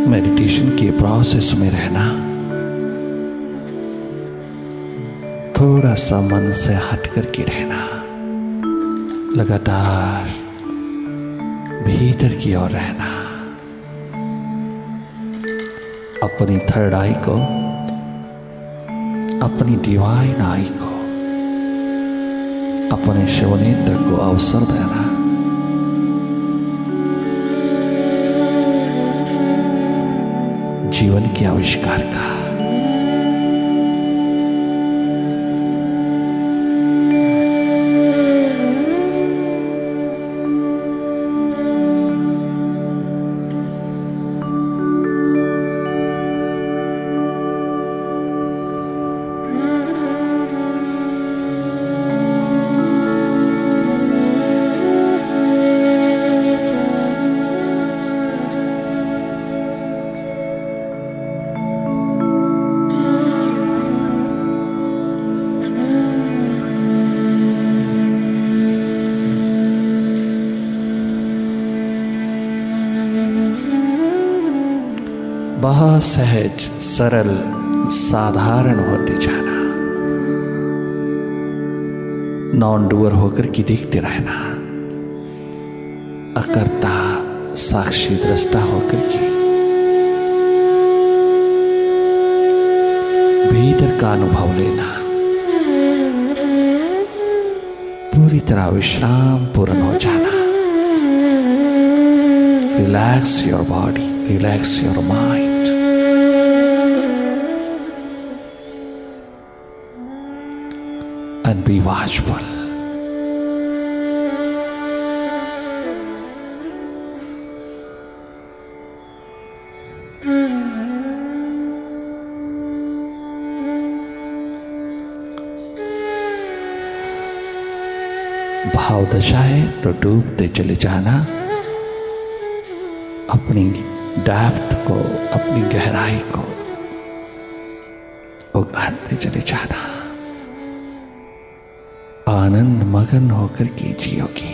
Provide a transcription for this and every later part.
Meditation के process में रहना, थोड़ा सा मन से हट करके रहना, लगातार भीतर की ओर रहना, अपनी थर्ड आई को, अपनी डिवाइन आई को, अपने शिवनेत्र को अवसर देना। जीवन के आविष्कार का बहुत सहज, सरल, साधारण होते जाना, नॉन डूअर होकर के देखते रहना, अकर्ता साक्षी दृष्टा होकर के भीतर का अनुभव लेना, पूरी तरह विश्राम पूर्ण हो जाना। Relax your body, relax your mind. And be watchful. भाव दशा है तो डूबते चले जाना, अपनी डेप्थ को, अपनी गहराई को उगाड़ते चले जाना। आनंद मगन होकर के जियोगी।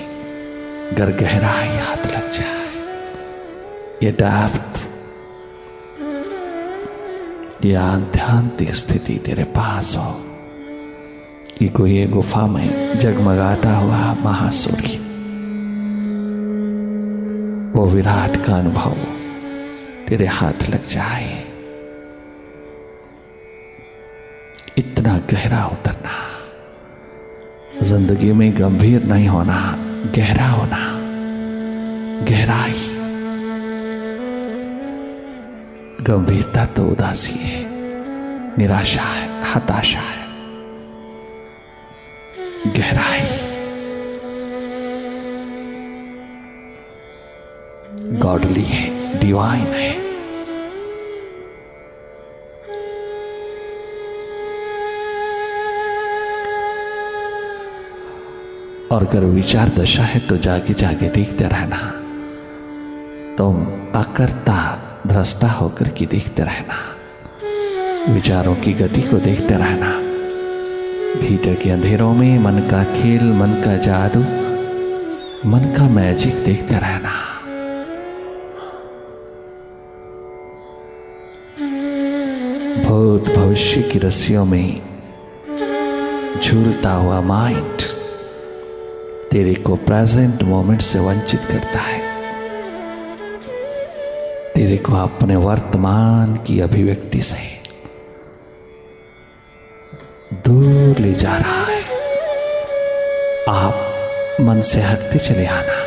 अगर गहराई हाथ लग जाए, ये डेप्थ, ये आध्यात्मिक स्थिति तेरे पास हो, ये कोई गुफा में जगमगाता हुआ महासूर्य, वो विराट का अनुभव तेरे हाथ लग जाए, इतना गहरा उतरना। जिंदगी में गंभीर नहीं होना, गहरा होना। गहराई, गंभीरता तो उदासी है, निराशा है, हताशा है। गहराई गॉडली है, डिवाइन है। और अगर विचार दशा है तो जागे जागे देखते रहना, तुम अकर्ता दृष्टा होकर के देखते रहना, विचारों की गति को देखते रहना। भीतर के अंधेरों में मन का खेल, मन का जादू, मन का मैजिक देखते रहना। भूत भविष्य की रस्सियों में झूलता हुआ माइंड तेरे को प्रेजेंट मोमेंट से वंचित करता है, तेरे को अपने वर्तमान की अभिव्यक्ति से दूर ले जा रहा है। आप मन से हटते चले आना।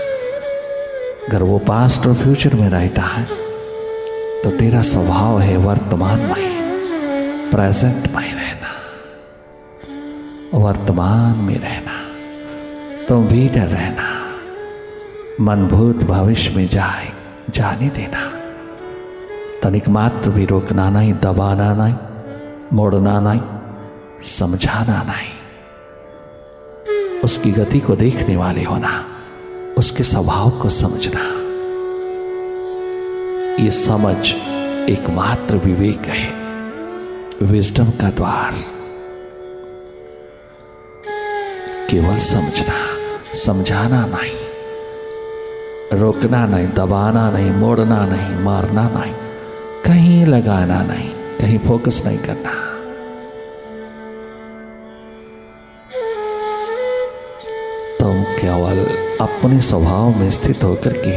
अगर वो पास्ट और फ्यूचर में रहता है तो तेरा स्वभाव है वर्तमान में, प्रेजेंट में रहना, वर्तमान में रहना, तुम भीतर रहना। मन भूत भविष्य में जाने देना। तनिक मात्र भी रोकना नहीं, दबाना नहीं, मोड़ना नहीं, समझाना नहीं। उसकी गति को देखने वाले होना, उसके स्वभाव को समझना। ये समझ एकमात्र विवेक है, विजडम का द्वार। केवल समझना, समझाना नहीं, रोकना नहीं, दबाना नहीं, मोड़ना नहीं, मारना नहीं, कहीं लगाना नहीं, कहीं फोकस नहीं करना। तुम केवल अपने स्वभाव में स्थित होकर के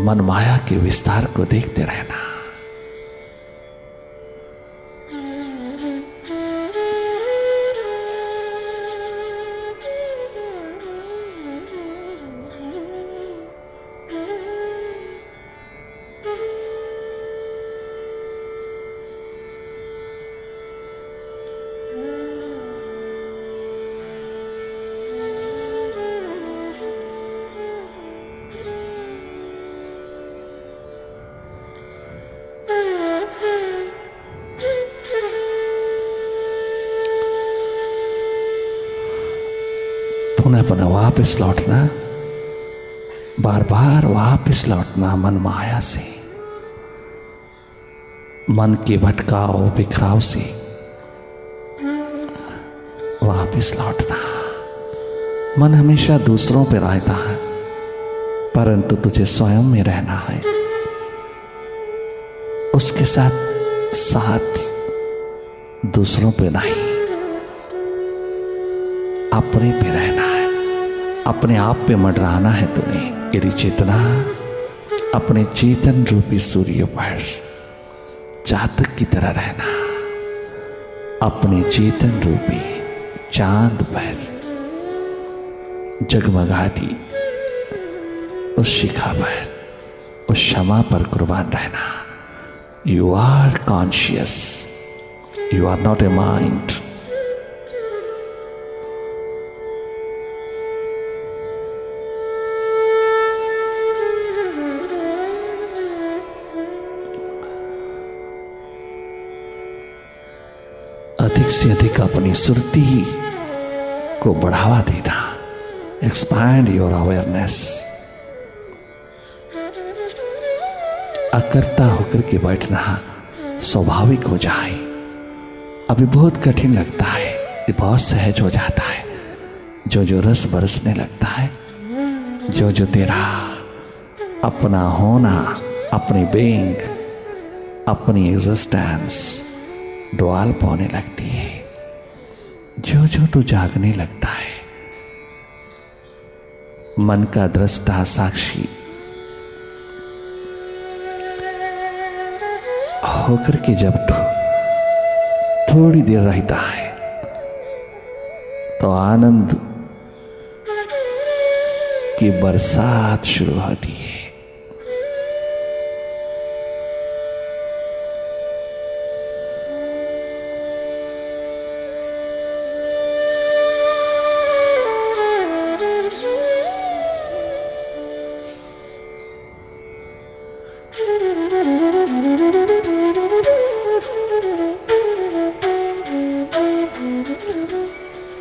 मन माया के विस्तार को देखते रहना। पुनः पुनः वापस लौटना, बार बार वापस लौटना मन माया से, मन के भटकाव बिखराव से वापस लौटना। मन हमेशा दूसरों पर रहता है, परंतु तुझे स्वयं में रहना है, उसके साथ साथ दूसरों पे नहीं, अपने पे रहना है, अपने आप पे मंडराना है तुम्हें। यदि चेतना अपने चेतन रूपी सूर्य पर चातक की तरह रहना, अपने चेतन रूपी चांद पर जगमगाती उस शिखा पर, उस क्षमा पर कुर्बान रहना। You are conscious, you are not a mind. अधिक से अधिक अपनी सुरती को बढ़ावा देना, एक्सपैंड योर अवेयरनेस। अकर्ता होकर के बैठना स्वाभाविक हो जाए। अभी बहुत कठिन लगता है, ये बहुत सहज हो जाता है। जो जो रस बरसने लगता है, जो जो तेरा अपना होना, अपनी बीइंग, अपनी एग्जिस्टेंस ड्वाल पाने लगती है, जो जो तू जागने लगता है, मन का दृष्टा साक्षी होकर के जब थोड़ी देर रहता है तो आनंद की बरसात शुरू होती है।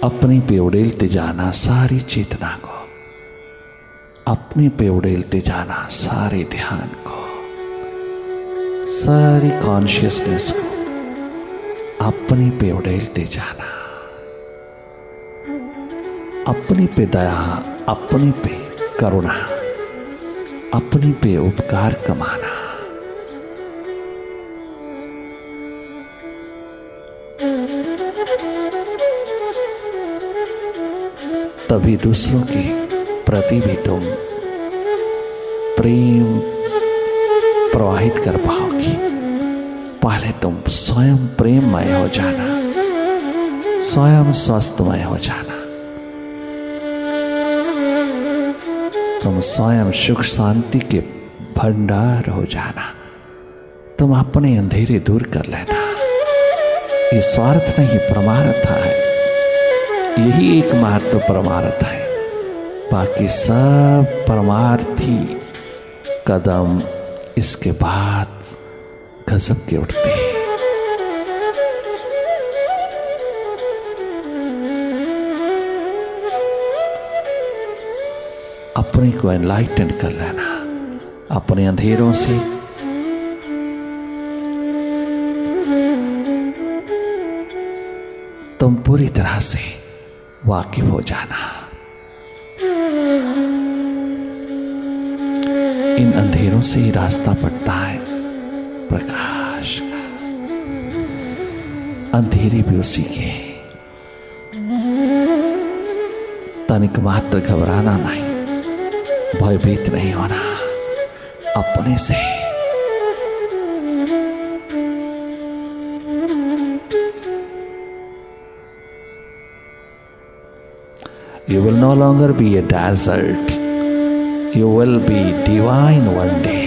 अपने पे उड़ेलते जाना सारी चेतना को, अपने पे उड़ेलते जाना सारे ध्यान को, सारी कॉन्शियसनेस को अपने पे उड़ेलते जाना। अपने पे दया, अपने पे करुणा, अपने पे उपकार कमाना। तभी दूसरों के प्रति भी तुम प्रेम प्रवाहित कर पाओगी। पहले तुम स्वयं प्रेममय हो जाना, स्वयं स्वस्थमय हो जाना। तुम स्वयं सुख शांति के भंडार हो जाना। तुम अपने अंधेरे दूर कर लेना। ये स्वार्थ नहीं, परमार्थ है। यही एकमात्र परमार्थ है। बाकी सब परमार्थी कदम इसके बाद गजब के उठते हैं। अपने को एनलाइटन कर लेना, अपने अंधेरों से तुम पूरी तरह से वाकिफ हो जाना। इन अंधेरों से ही रास्ता पड़ता है, प्रकाश का, अंधेरी भी उसी के। तनिक मात्र घबराना नहीं, भयभीत नहीं होना, अपने से। You will no longer be a desert. You will be divine one day.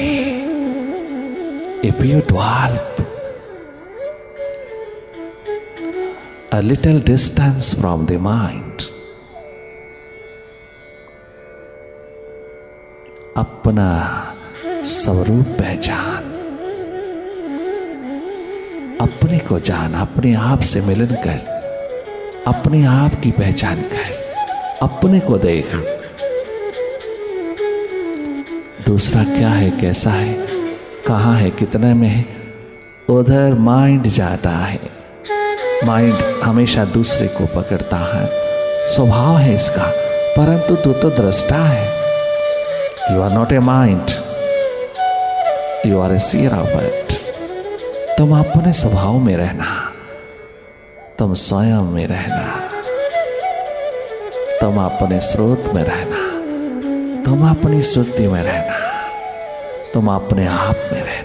If you dwell a little distance from the mind, अपना स्वरूप पहचान, अपने को जान, अपने आप से मिलन कर, अपने आप की पहचान कर, अपने को देख। दूसरा क्या है, कैसा है, कहाँ है, कितने में है, उधर माइंड जाता है। माइंड हमेशा दूसरे को पकड़ता है, स्वभाव है इसका, परंतु तू तो दृष्टा है। You are not a mind, you are a seer of it. तुम अपने स्वभाव में रहना, तुम स्वयं में रहना, तुम अपने स्रोत में रहना, तुम अपनी श्रुति में रहना, तुम अपने आप में रहना।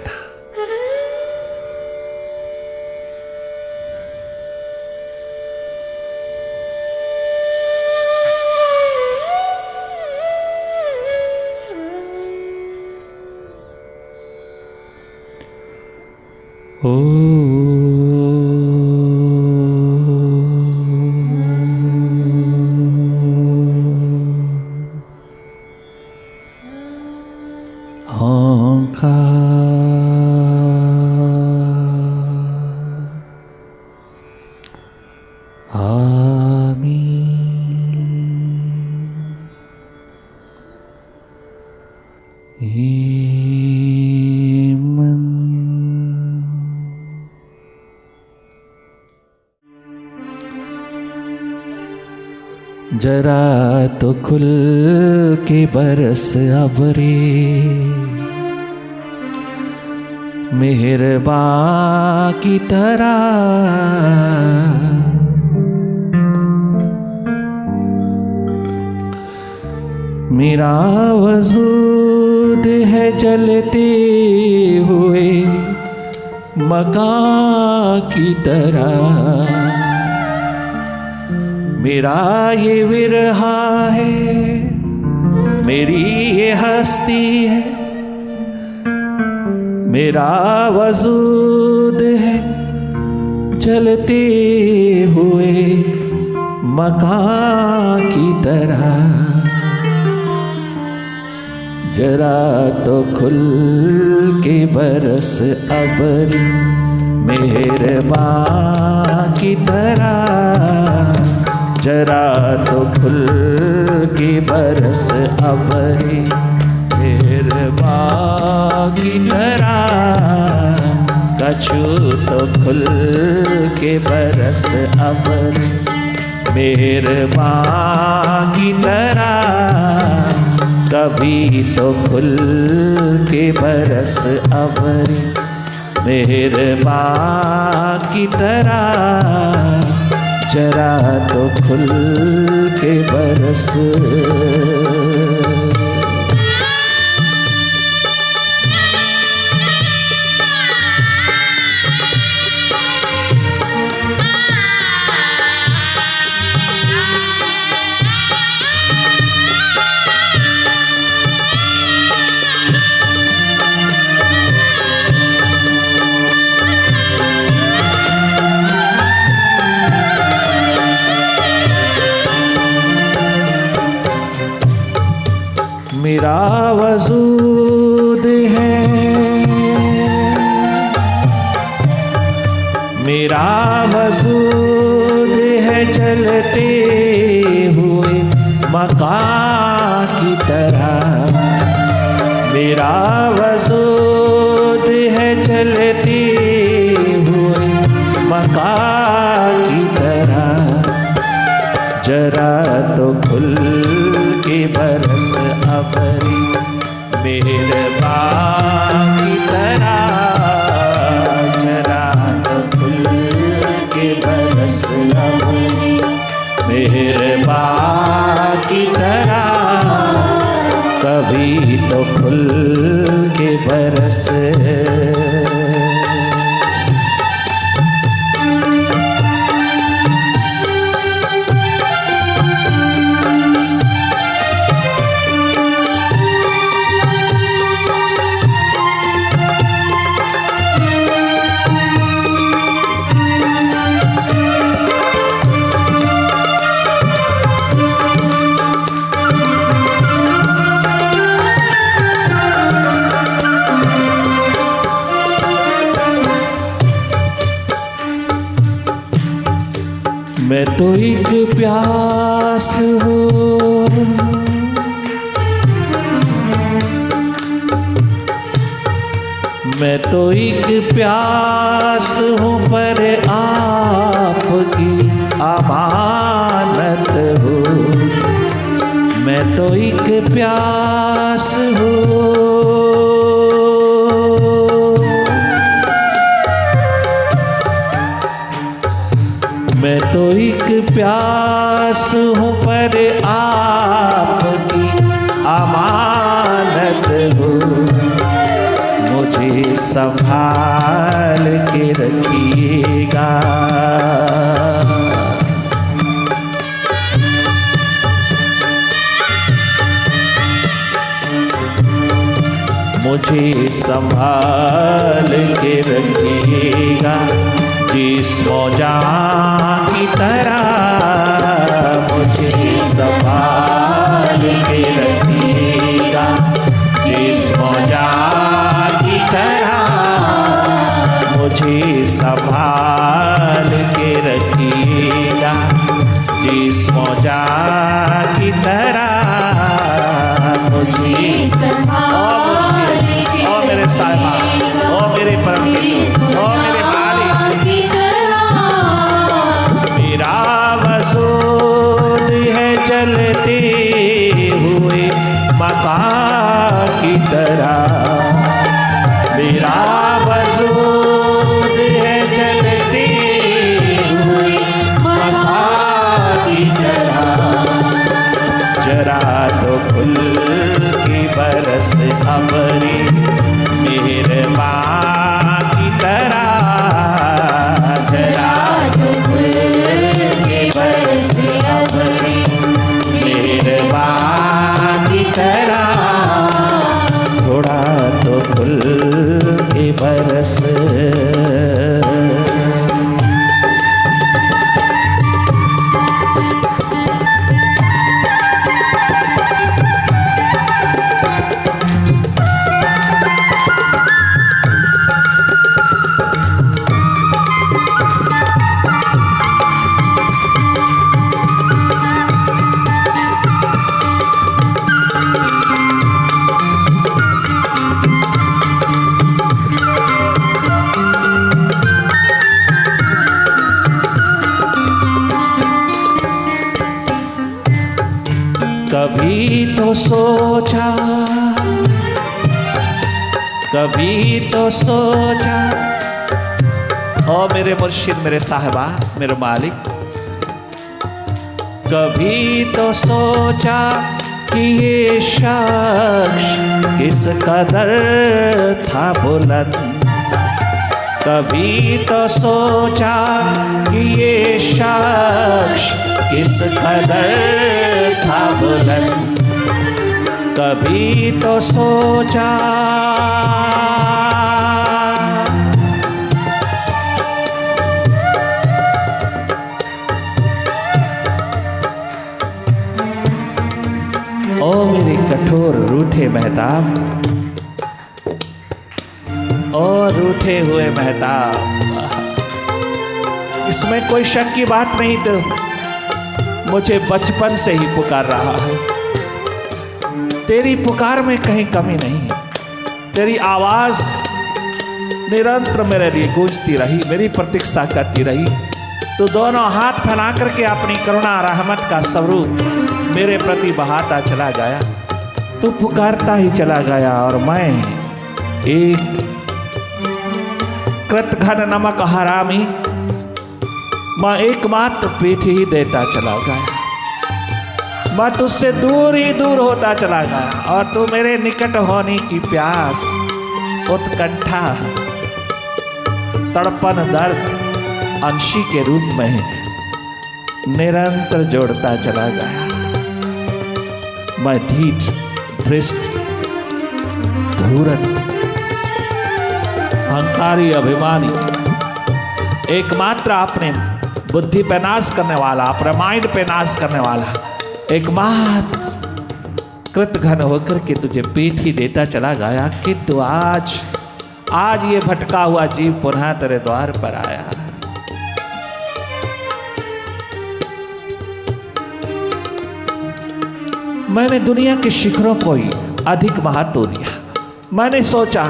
जरा तो खुल के बरस अबरे, मेहरबा की तरह। मेरा वजूद है जलते हुए मकां की तरह। मेरा ये विरहा है, मेरी ये हस्ती है, मेरा वजूद है जलते हुए मकां की तरह। जरा तो खुल के बरस अबरी, मेहरबा की तरह। जरा तो खुल के बरस अबरी, मेहरबा की तरह। कछु तो खुल के बरस अबरी, मेहरबा की तरह। कभी तो खुल के बरस अबरी, मेहरबा की तरह। जरा तो खुल के बरस। मेरा वजूद है, मेरा वजूद है जलते हुए मकां की तरह। मेरा वजूद है जलते हुए मकां की तरह। जरा तो खुल के बरस अबरी, मेहरबा की तरह। तो खुल के बरस। मैं तो एक प्यास हूँ, मैं तो एक प्यास हूँ, पर आपकी अमानत हूँ। मैं तो एक प्यास हूँ, मैं तो एक प्यास हूँ, पर आपकी अमानत हूँ। मुझे संभाल के रखिएगा, मुझे संभाल के रखिएगा। जिस्मो जान की तरह मुझे संभाल के रखिएगा। जिस्मो जान की तरह मुझे संभाल के रखिएगा। जिस्मो जान की तरह मुझे संभाल के, ओ मेरे साहिबा, ओ मेरे परम, ओ मेरे मेरा वजूद है जलते हुए मकान की तरह। मेरा वजूद है जलते हुए मकान की तरह। जरा तो खुल के बरस अबरी मेहरबान की तरह। जरा तो खुल के बरस अबरी मेहरबान की तरह। थोड़ा तो खुल के बरस। कभी तो सोचा, कभी तो सोचा, ओ मेरे मुर्शिद, मेरे साहिबा, मेरे मालिक, कभी तो सोचा कि ये शख्स किस कदर था बुलंद। कभी तो सोचा कि ये शख्स किस कदर था बुलंद। कभी तो सोचा ओ मेरे कठोर रूठे महताब, और रूठे हुए महताब, इसमें कोई शक की बात नहीं। तो मुझे बचपन से ही पुकार रहा है। तेरी पुकार में कहीं कमी नहीं। तेरी आवाज निरंतर मेरे लिए गूंजती रही, मेरी प्रतीक्षा करती रही। तो दोनों हाथ फैला करके अपनी करुणा रहमत का स्वरूप मेरे प्रति बहाता चला गया। तू पुकारता ही चला गया और मैं एक कृतघ्न नमक हरामी, मैं एकमात्र पीठ ही देता चला गया। मैं तुझसे दूर ही दूर होता चला गया और तू मेरे निकट होने की प्यास, उत्कंठा, तड़पन, दर्द अंशी के रूप में निरंतर जोड़ता चला गया। मैं ढीठ, धृष्ट, धूर्त, अहंकारी, अभिमानी, एकमात्र अपने बुद्धि पे नाश करने वाला, अपने माइंड पे नाश करने वाला, एकमात्र कृतघ्न होकर के तुझे पीठ ही देता चला गया। किंतु आज ये भटका हुआ जीव पुनः तेरे द्वार पर आया। मैंने दुनिया के शिखरों को ही अधिक महत्व दिया। मैंने सोचा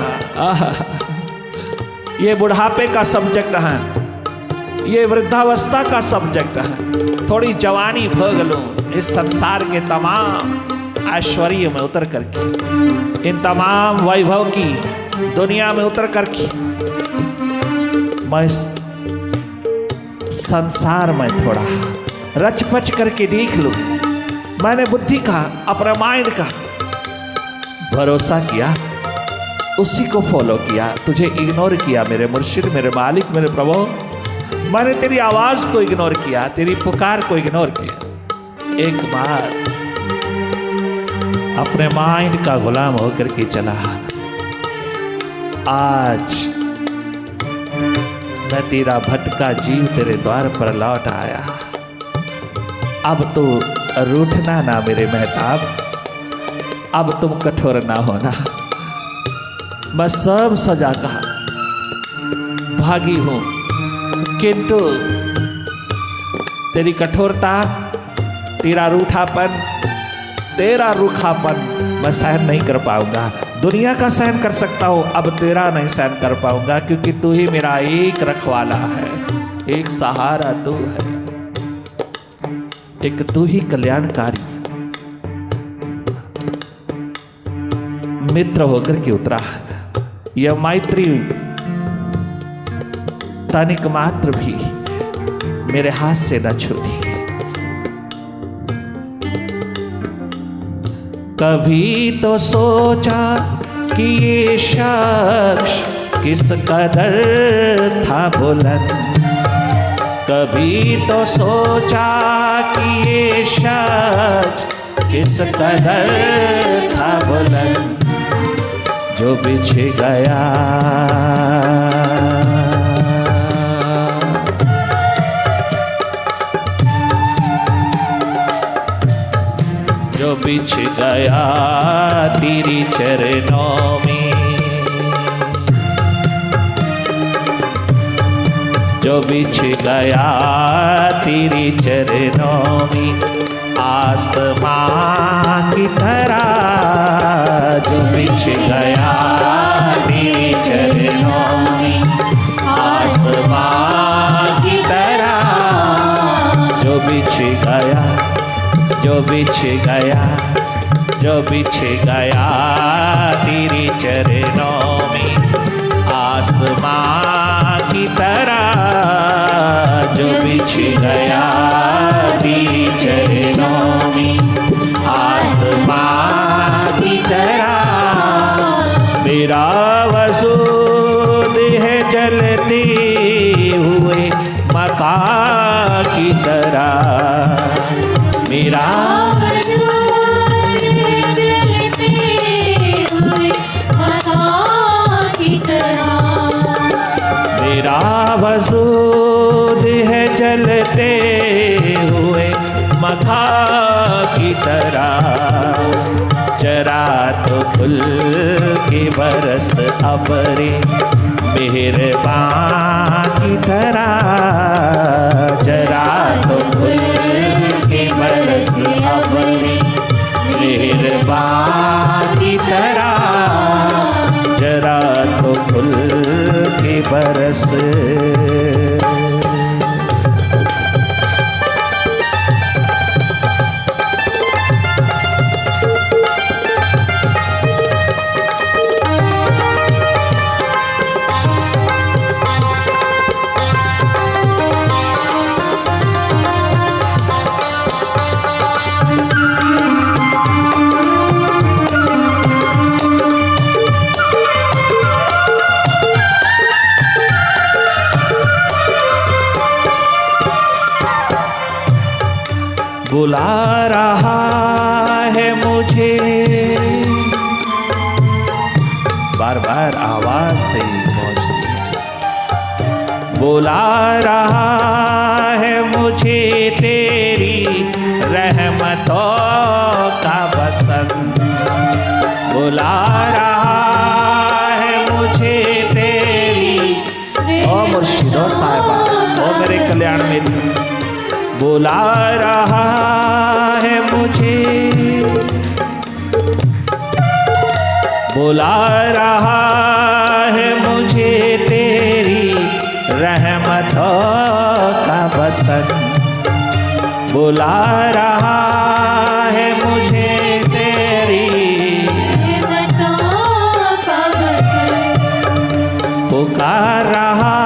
ये बुढ़ापे का सब्जेक्ट है, ये वृद्धावस्था का सब्जेक्ट है, थोड़ी जवानी भोग लूं इस संसार के तमाम ऐश्वर्य में उतर करके, इन तमाम वैभव की दुनिया में उतर करके मैं संसार में थोड़ा रच पच करके देख लूं। मैंने बुद्धि का, अपने माइंड का भरोसा किया, उसी को फॉलो किया, तुझे इग्नोर किया मेरे मुर्शिद, मेरे मालिक, मेरे प्रभु। मैंने तेरी आवाज को इग्नोर किया, तेरी पुकार को इग्नोर किया। एक बार अपने माइंड का गुलाम होकर के चला। आज मैं तेरा भटका जीव तेरे द्वार पर लौट आया। अब तो रूठना ना मेरे मेहताब, अब तुम कठोर ना होना। मैं सब सजा का भागी हूं, किंतु तेरी कठोरता, तेरा रूठापन, तेरा रूखापन मैं सहन नहीं कर पाऊंगा। दुनिया का सहन कर सकता हूं, अब तेरा नहीं सहन कर पाऊंगा, क्योंकि तू ही मेरा एक रखवाला है, एक सहारा तू है, एक तू ही कल्याणकारी मित्र होकर के उतरा। यह मैत्री तनिक मात्र भी मेरे हाथ से न छूटी। कभी तो सोचा कि ये शख्स किस कदर था बुलंद, कभी तो सोचा कि ये शख्स किस कदर था बुलंद, जो बिछ गया जो बिछ गया तेरी चरणों में, जो बिछ गया तेरी चरणों में, आसमां की तरह जो बिछ गया तेरी चरणों में, आसमां की तरह जो बिछ गया, जो बिछ गया, जो बिछ गया तेरी चरणों में, आसमां की तरह जो बिछ गया तेरी चरणों में, आसमां की तरह। मेरा वजूद है जलते हुए मकान की तरह, मेरा जलते हुए मकान की तरह, मेरा वजूद है जलते हुए मकान की तरह। जरा तो खुल के बरस अबरे मेहरबान की तरह, जरा तो खुल के बरस अबरे मेहरबान की तरह, जरा तो खुल के बरस। बुला रहा है मुझे। बार बार आवाज तेरी पहुंचती है। बुला रहा है मुझे तेरी रहमतों का बसंत। बुला रहा है मुझे तेरी, ओ मुर्शिदो साहिबा, ओ मेरे कल्याण मित्र, बुला रहा है मुझे, बुला रहा है मुझे तेरी रहमतों का बसंत। बुला रहा है मुझे तेरी रहमतों का बसंत। पुकार रहा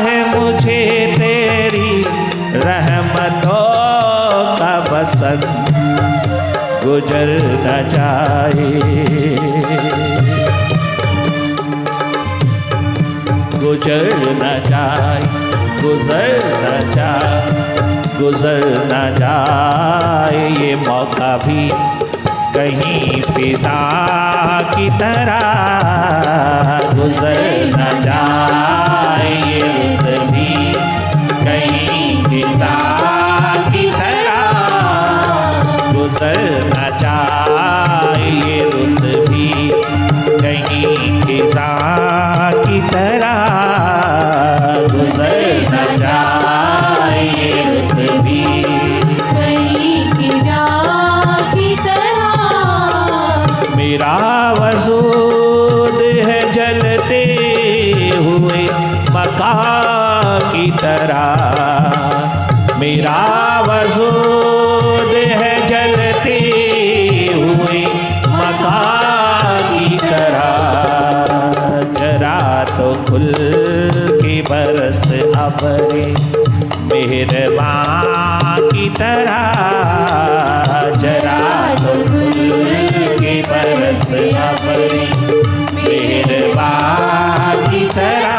है मुझे तेरी रहमतों का बसंत। गुजर न जाए, गुजर न जाए, गुजर न जाए, गुजर न जाए ये मौका भी कहीं फिजा की तरह। गुजर न जाए ये रुत भी कहीं फिजा की तरह। गुजर न जाए ये रुत भी कहीं फिजा की तरह। गुजर न जाए ये रुत भी कहीं फिजा की तरह। मेरा वजूद है जलते हुए मका की तरह। मेरा वजूद है जलते हुए मका की तरह। जरा तो खुल के बरस अबरे मेहरबान की तरह। जरा तो खुल के बरस अबरे मेहरबान की तरह।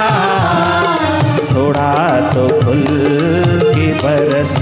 थोड़ा तो खुल के बरस